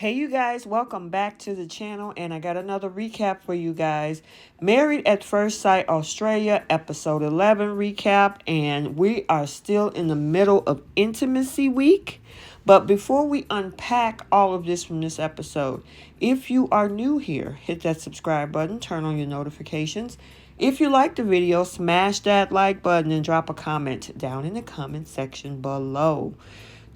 Hey you guys, welcome back to the channel, and I got another recap for you guys. Married at First Sight Australia, episode 11 recap, and we are still in the middle of intimacy week. But before we unpack all of this from this episode, if you are new here, hit that subscribe button, turn on your notifications. If you like the video, smash that like button and drop a comment down in the comment section below.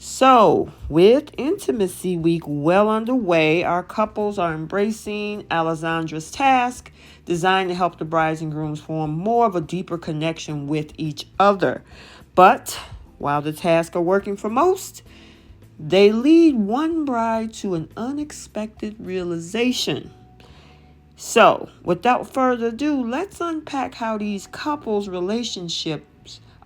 So, with Intimacy Week well underway, our couples are embracing Alessandra's task, designed to help the brides and grooms form more of a deeper connection with each other. But, while the tasks are working for most, they lead one bride to an unexpected realization. So, without further ado, let's unpack how these couples' relationships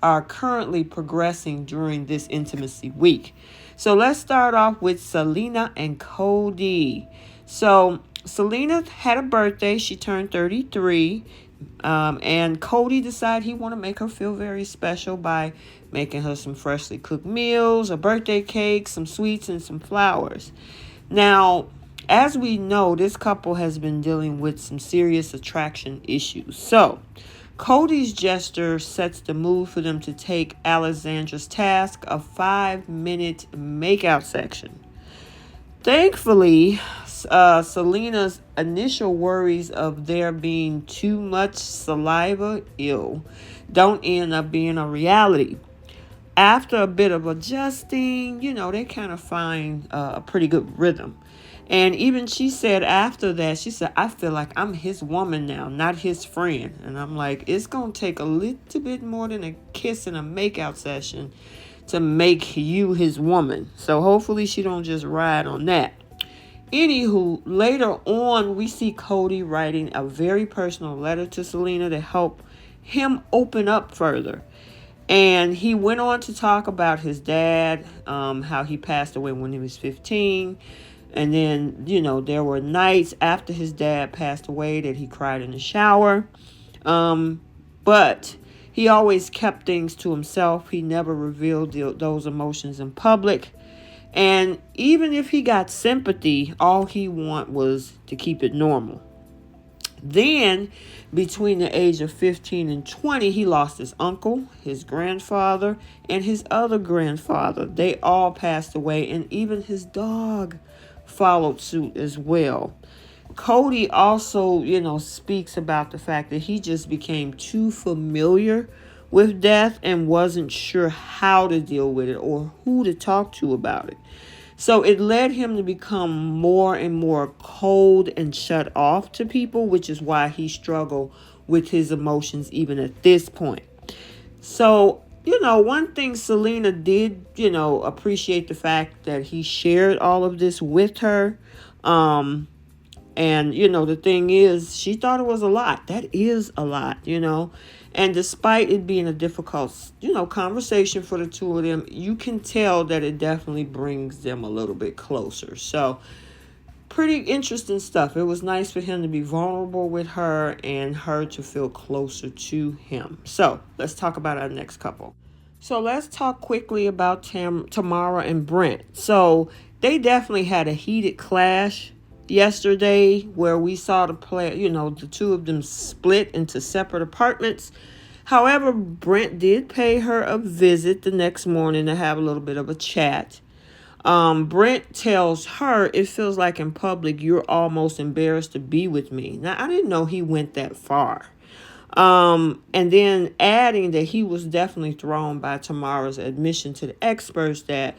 are currently progressing during this intimacy week. So let's start off with Selena and Cody. So Selena had a birthday. She turned 33. And Cody decided he wanted to make her feel very special by making her some freshly cooked meals, a birthday cake, some sweets, and some flowers. Now, as we know, this couple has been dealing with some serious attraction issues. So Cody's gesture sets the mood for them to take Alessandra's task, a 5-minute makeout section. Thankfully, Selena's initial worries of there being too much saliva don't end up being a reality. After a bit of adjusting, they kind of find a pretty good rhythm. And even she said after that, she said, I feel like I'm his woman now, not his friend. And I'm like, it's going to take a little bit more than a kiss and a makeout session to make you his woman. So hopefully she don't just ride on that. Anywho, later on, we see Cody writing a very personal letter to Selena to help him open up further. And he went on to talk about his dad, how he passed away when he was 15. And then, there were nights after his dad passed away that he cried in the shower. But he always kept things to himself. He never revealed those emotions in public. And even if he got sympathy, all he wanted was to keep it normal. Then, between the age of 15 and 20, he lost his uncle, his grandfather, and his other grandfather. They all passed away, and even his dog followed suit as well. Cody also, speaks about the fact that he just became too familiar with death and wasn't sure how to deal with it or who to talk to about it. So it led him to become more and more cold and shut off to people, which is why he struggled with his emotions even at this point. So, one thing Selena did, appreciate the fact that he shared all of this with her. And, the thing is, she thought it was a lot. That is a lot, And despite it being a difficult, conversation for the two of them, you can tell that it definitely brings them a little bit closer. So, pretty interesting stuff. It was nice for him to be vulnerable with her and her to feel closer to him. So, let's talk about our next couple. So, let's talk quickly about Tamara and Brent. So, they definitely had a heated clash yesterday where we saw the two of them split into separate apartments. However, Brent did pay her a visit the next morning to have a little bit of a chat. Brent tells her it feels like in public you're almost embarrassed to be with me. Now, I didn't know he went that far. And then adding that he was definitely thrown by Tamara's admission to the experts that,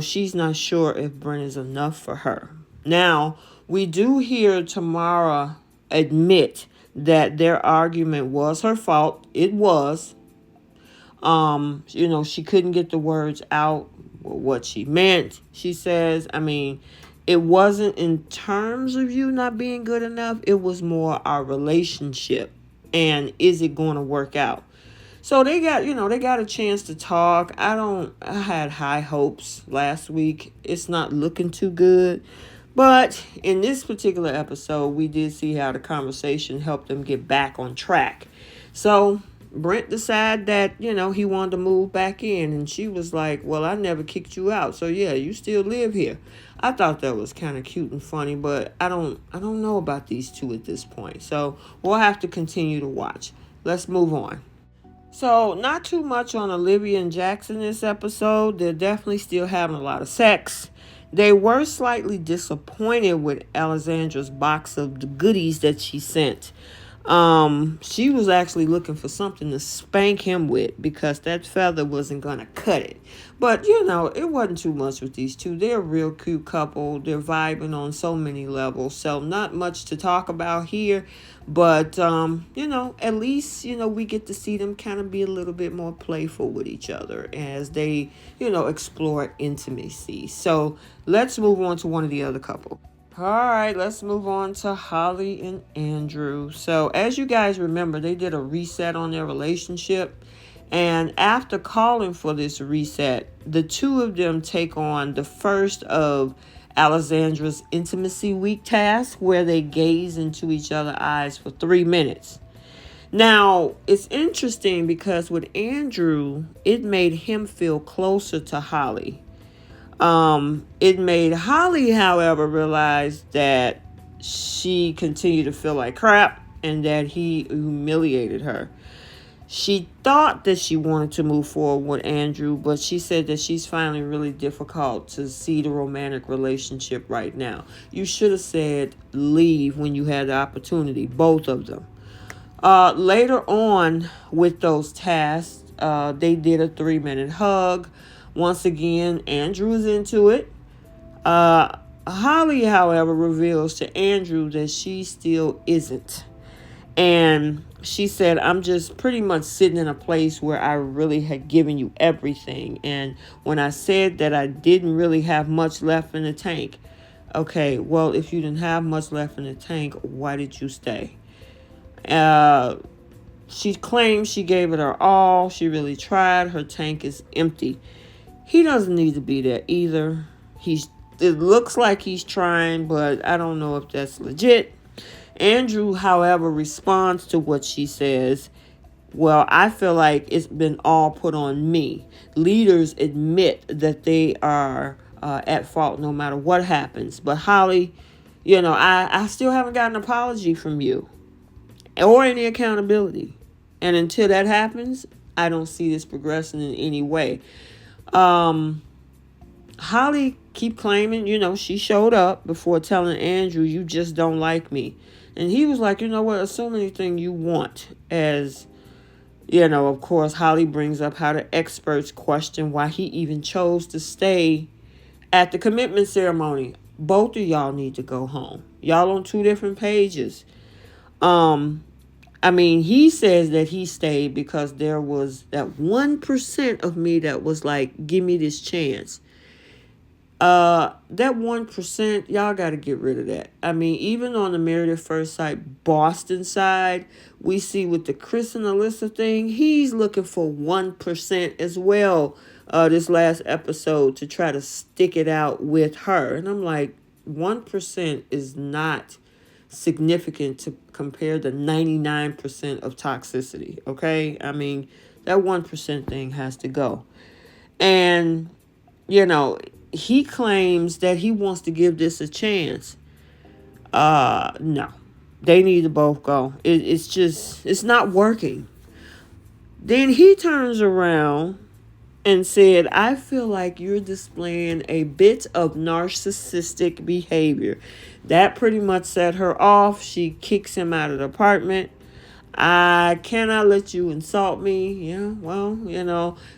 she's not sure if Brent is enough for her. Now, we do hear Tamara admit that their argument was her fault. It was. She couldn't get the words out what she meant. She says, it wasn't in terms of you not being good enough. It was more our relationship. And is it going to work out? So they got a chance to talk. I had high hopes last week. It's not looking too good. But in this particular episode, we did see how the conversation helped them get back on track. So Brent decided that, he wanted to move back in. And she was like, well, I never kicked you out. So, yeah, you still live here. I thought that was kind of cute and funny, but I don't know about these two at this point. So we'll have to continue to watch. Let's move on. So, not too much on Olivia and Jackson this episode. They're definitely still having a lot of sex. They were slightly disappointed with Alexandra's box of the goodies that she sent. She was actually looking for something to spank him with because that feather wasn't gonna cut it. But it wasn't too much with these two. They're a real cute couple. They're vibing on so many levels. So not much to talk about here. But at least, we get to see them kind of be a little bit more playful with each other as they, explore intimacy. So let's move on to one of the other couples. All right, let's move on to Holly and Andrew. So as you guys remember, they did a reset on their relationship. And after calling for this reset, the two of them take on the first of Alexandra's Intimacy Week tasks, where they gaze into each other's eyes for 3 minutes. Now, it's interesting because with Andrew, it made him feel closer to Holly. It made Holly, however, realize that she continued to feel like crap and that he humiliated her. She thought that she wanted to move forward with Andrew, but she said that she's finding it really difficult to see the romantic relationship right now. You should have said leave when you had the opportunity, both of them. Later on with those tasks, they did a 3-minute hug. Once again, Andrew is into it. Holly, however, reveals to Andrew that she still isn't. And she said, I'm just pretty much sitting in a place where I really had given you everything. And when I said that I didn't really have much left in the tank. Okay, well, if you didn't have much left in the tank, why did you stay? She claims she gave it her all. She really tried. Her tank is empty. He doesn't need to be there either. It looks like he's trying, but I don't know if that's legit. Andrew, however, responds to what she says. Well, I feel like it's been all put on me. Leaders admit that they are at fault no matter what happens. But Holly, I still haven't got an apology from you or any accountability. And until that happens, I don't see this progressing in any way. Holly keep claiming, she showed up before telling Andrew, you just don't like me. And he was like, you know what, assume anything you want. As, of course, Holly brings up how the experts question why he even chose to stay at the commitment ceremony. Both of y'all need to go home. Y'all on 2 different pages. He says that he stayed because there was that 1% of me that was like, give me this chance. That 1%, y'all got to get rid of that. Even on the Married at First Sight Boston side, we see with the Chris and Alyssa thing, he's looking for 1% as well. This last episode to try to stick it out with her. And I'm like, 1% is not significant to compare the 99% of toxicity. Okay. That 1% thing has to go. And, he claims that he wants to give this a chance. No, they need to both go. It's not working. Then he turns around and said, I feel like you're displaying a bit of narcissistic behavior. That pretty much set her off. She kicks him out of the apartment. I cannot let you insult me. Yeah, well,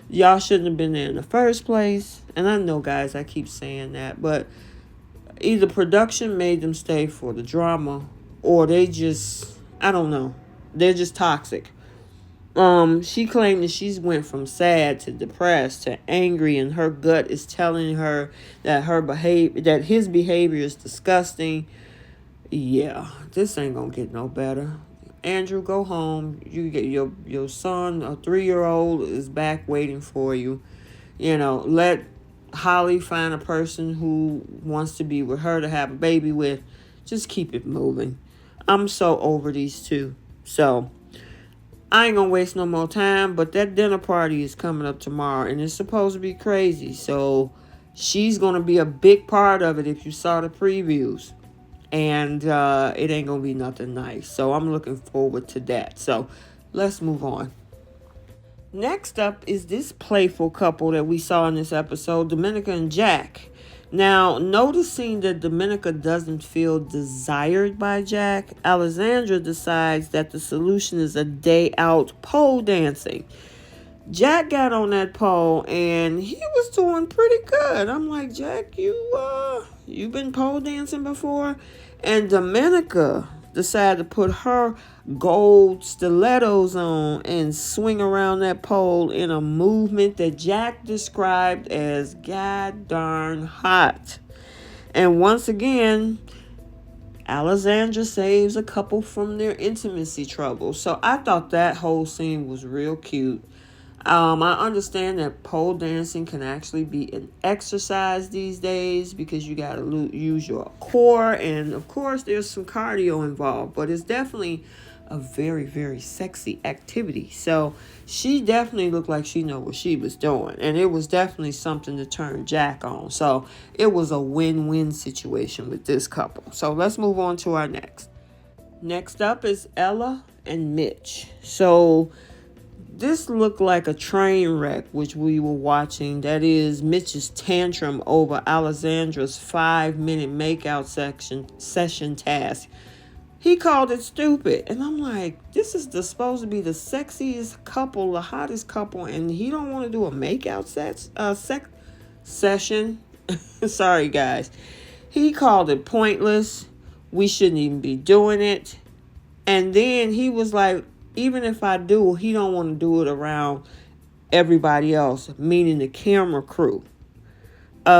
y'all shouldn't have been there in the first place. And I know, guys, I keep saying that, but either production made them stay for the drama or they just, I don't know. They're just toxic. She claimed that she's went from sad to depressed to angry, and her gut is telling her that his behavior is disgusting. Yeah, this ain't gonna get no better. Andrew, go home. You get your son, a 3-year-old, is back waiting for you. Let Holly find a person who wants to be with her to have a baby with. Just keep it moving. I'm so over these two. So I ain't gonna waste no more time, but that dinner party is coming up tomorrow, and it's supposed to be crazy. So she's gonna be a big part of it if you saw the previews. And it ain't gonna be nothing nice. So I'm looking forward to that. So let's move on. Next up is this playful couple that we saw in this episode, Dominica and Jack. Now, noticing that Dominica doesn't feel desired by Jack, Alexandra decides that the solution is a day out pole dancing. Jack got on that pole and he was doing pretty good. I'm like, Jack, you've been pole dancing before? And Dominica decided to put her gold stilettos on and swing around that pole in a movement that Jack described as god darn hot. And once again, Alexandra saves a couple from their intimacy trouble. So I thought that whole scene was real cute. I understand that pole dancing can actually be an exercise these days because you got to use your core, and of course there's some cardio involved, but it's definitely a very, very sexy activity. So she definitely looked like she knew what she was doing, and it was definitely something to turn Jack on. So it was a win-win situation with this couple. So let's move on to our next. Next up is Ella and Mitch. So this looked like a train wreck, which we were watching. That is Mitch's tantrum over Alexandra's 5-minute makeout session task. He called it stupid. And I'm like, this is supposed to be the sexiest couple, the hottest couple, and he don't want to do a makeout session. Sorry, guys. He called it pointless. We shouldn't even be doing it. And then he was like, even if I do, he don't want to do it around everybody else, meaning the camera crew. You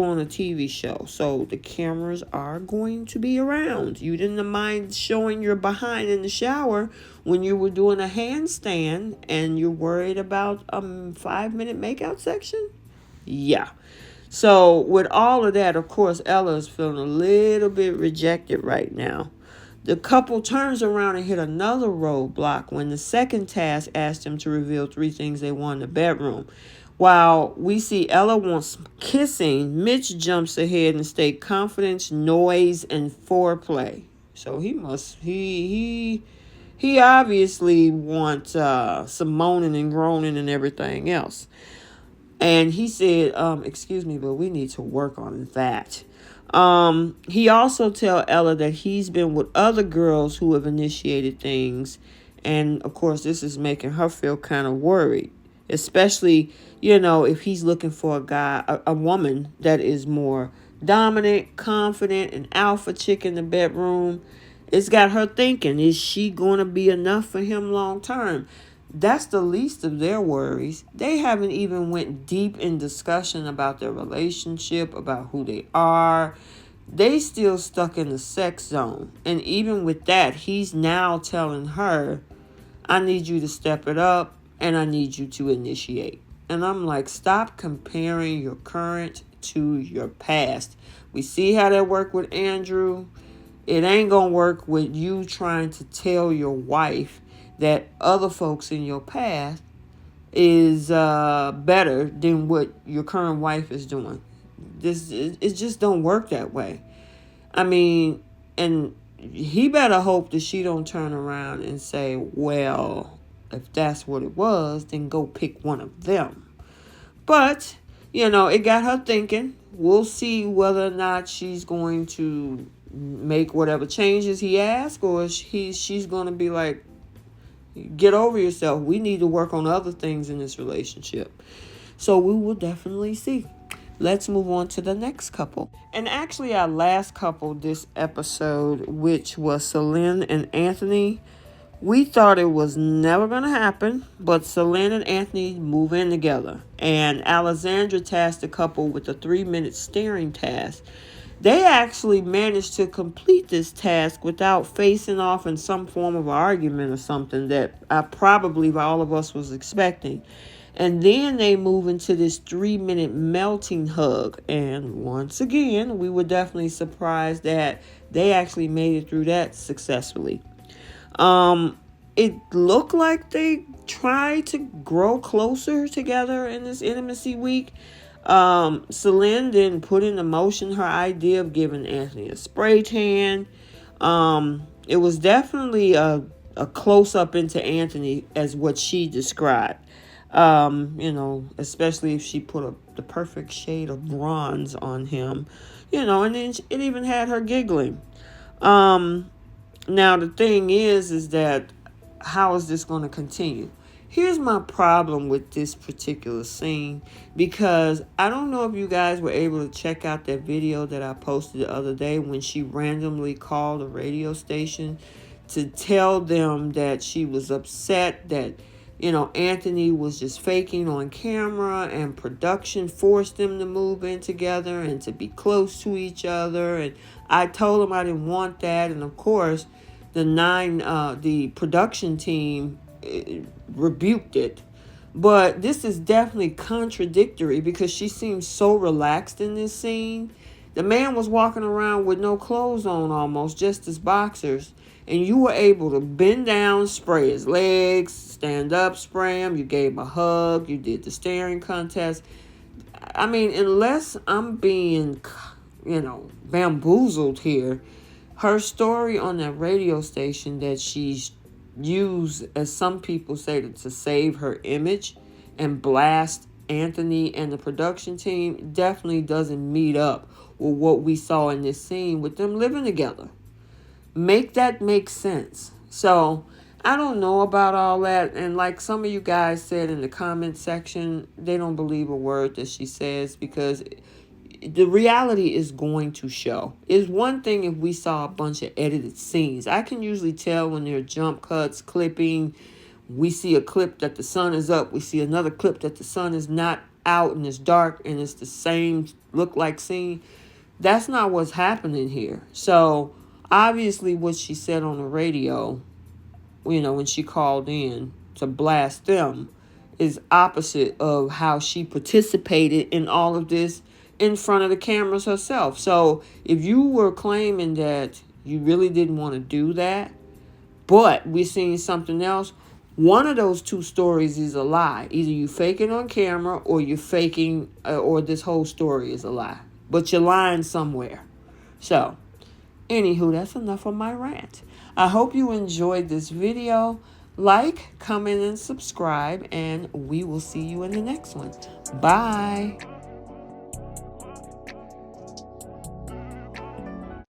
on a TV show, so the cameras are going to be around. You didn't mind showing your behind in the shower when you were doing a handstand, and you're worried about a 5-minute makeout section? Yeah. So with all of that, of course, Ella is feeling a little bit rejected right now. The couple turns around and hit another roadblock when the second task asked them to reveal 3 things they want in the bedroom. While we see Ella wants kissing, Mitch jumps ahead and states confidence, noise, and foreplay. So he obviously wants some moaning and groaning and everything else. And he said, excuse me, but we need to work on that. He also tell Ella that he's been with other girls who have initiated things. And of course, this is making her feel kind of worried, especially, if he's looking for a woman that is more dominant, confident, an alpha chick in the bedroom. It's got her thinking, is she going to be enough for him long term? That's the least of their worries. They haven't even went deep in discussion about their relationship, about who they are. They still stuck in the sex zone. And even with that, he's now telling her, I need you to step it up and I need you to initiate. And I'm like, stop comparing your current to your past. We see how that worked with Andrew. It ain't going to work with you trying to tell your wife that other folks in your past is better than what your current wife is doing. It just don't work that way. I mean, and he better hope that she don't turn around and say, well, if that's what it was, then go pick one of them. But, it got her thinking. We'll see whether or not she's going to make whatever changes he asks, or she's going to be like, get over yourself. We need to work on other things in this relationship. So we will definitely see. Let's move on to the next couple. And actually our last couple this episode, which was Celine and Anthony. We thought it was never going to happen, but Celine and Anthony move in together. And Alexandra tasked the couple with a 3-minute staring task. They actually managed to complete this task without facing off in some form of argument or something that probably all of us was expecting. And then they move into this 3-minute melting hug. And once again, we were definitely surprised that they actually made it through that successfully. it looked like they tried to grow closer together in this intimacy week. Celine then put into motion her idea of giving Anthony a spray tan. It was definitely a close up into Anthony as what she described. Especially if she put the perfect shade of bronze on him, and then it even had her giggling. Now the thing is that how is this going to continue? Here's my problem with this particular scene, because I don't know if you guys were able to check out that video that I posted the other day when she randomly called a radio station to tell them that she was upset that, Anthony was just faking on camera and production forced them to move in together and to be close to each other. And I told them I didn't want that. And of course, the production team rebuked it. But this is definitely contradictory because she seems so relaxed in this scene. The man was walking around with no clothes on almost, just his boxers. And you were able to bend down, spray his legs, stand up, spray him. You gave him a hug. You did the staring contest. I mean, unless I'm being, bamboozled here, her story on that radio station that she's used, as some people say, to save her image and blast Anthony and the production team definitely doesn't meet up with what we saw in this scene with them living together. Make that make sense. So I don't know about all that. And like some of you guys said in the comment section, they don't believe a word that she says because the reality is going to show. It's one thing if we saw a bunch of edited scenes. I can usually tell when there are jump cuts, clipping. We see a clip that the sun is up. We see another clip that the sun is not out and it's dark and it's the same look like scene. That's not what's happening here. So obviously what she said on the radio, when she called in to blast them, is opposite of how she participated in all of this in front of the cameras herself. So if you were claiming that you really didn't want to do that, but we're seeing something else, one of those two stories is a lie. Either you faking on camera or you're faking, or this whole story is a lie. But you're lying somewhere. So, anywho, that's enough of my rant. I hope you enjoyed this video. Like, comment, and subscribe, and we will see you in the next one. Bye.